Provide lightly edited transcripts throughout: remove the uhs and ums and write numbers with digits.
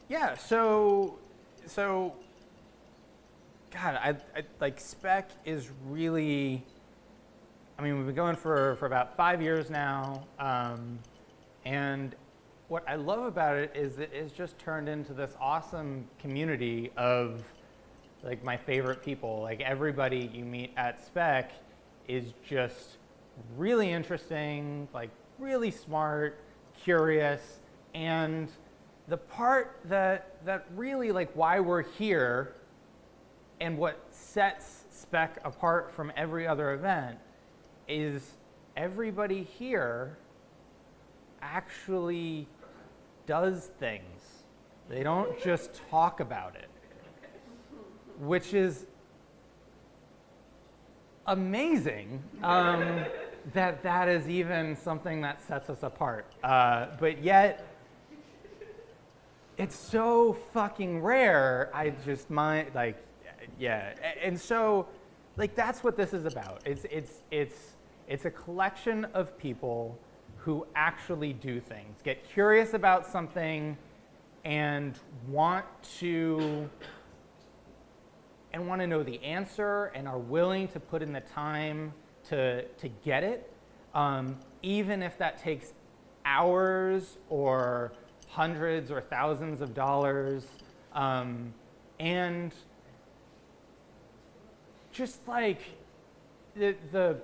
Yeah, so, God, I like Spec is really, I mean, we've been going for about 5 years now, and what I love about it is it has just turned into this awesome community of like my favorite people. Like everybody you meet at Spec is just really interesting, like really smart, curious, and the part that really like why we're here and what sets Spec apart from every other event is everybody here actually does things. They don't just talk about it, which is amazing that is even something that sets us apart. But yet, it's so fucking rare. I just might like, yeah. And so, like that's what this is about. It's a collection of people who actually do things, get curious about something, and want to know the answer, and are willing to put in the time to get it, even if that takes hours or hundreds or thousands of dollars, and just like the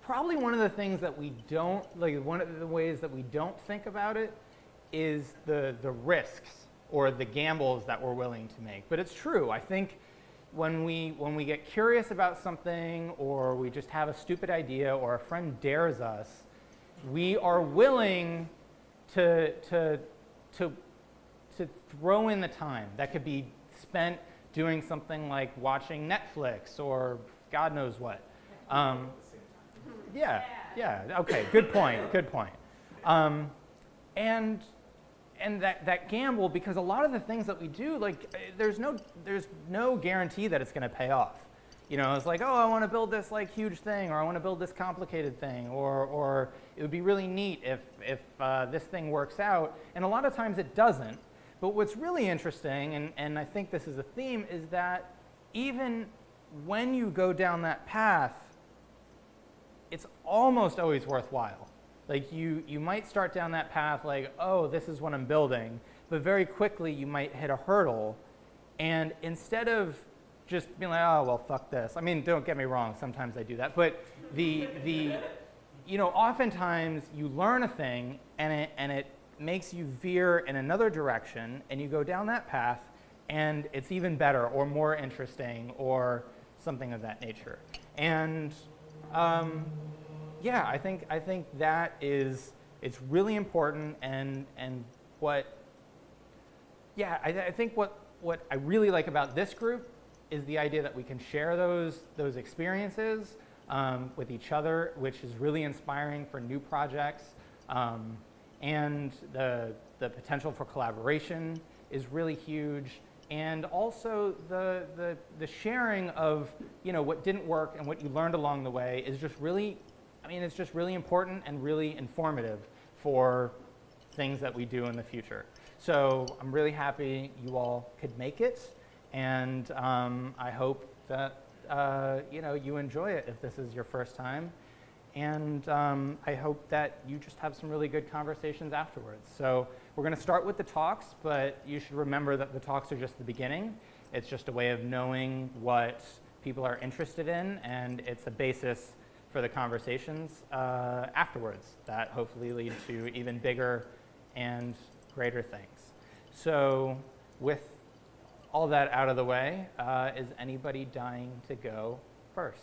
probably one of the things that we don't, like one of the ways that we don't think about it is the risks or the gambles that we're willing to make. But it's true. I think when we get curious about something, or we just have a stupid idea, or a friend dares us, we are willing to throw in the time that could be spent doing something like watching Netflix or God knows what. Yeah, okay, good point. And that gamble, because a lot of the things that we do, like there's no guarantee that it's going to pay off. You know, it's like, oh, I want to build this like huge thing, or I want to build this complicated thing, or it would be really neat if this thing works out. And a lot of times it doesn't. But what's really interesting, and I think this is a theme, is that even when you go down that path, it's almost always worthwhile. Like you might start down that path like, oh, this is what I'm building, but very quickly you might hit a hurdle, and instead of just being like, oh, well, fuck this. I mean, don't get me wrong, sometimes I do that, but oftentimes you learn a thing and it makes you veer in another direction, and you go down that path, and it's even better or more interesting or something of that nature. And yeah, I think that it's really important, and what, yeah, I think what I really like about this group is the idea that we can share those experiences with each other, which is really inspiring for new projects, and the potential for collaboration is really huge. And also the sharing of what didn't work and what you learned along the way is just really, I mean, it's just really important and really informative for things that we do in the future. So I'm really happy you all could make it, and I hope that you enjoy it if this is your first time. And I hope that you just have some really good conversations afterwards. So we're going to start with the talks, but you should remember that the talks are just the beginning. It's just a way of knowing what people are interested in, and it's a basis for the conversations afterwards that hopefully lead to even bigger and greater things. So with all that out of the way, is anybody dying to go first?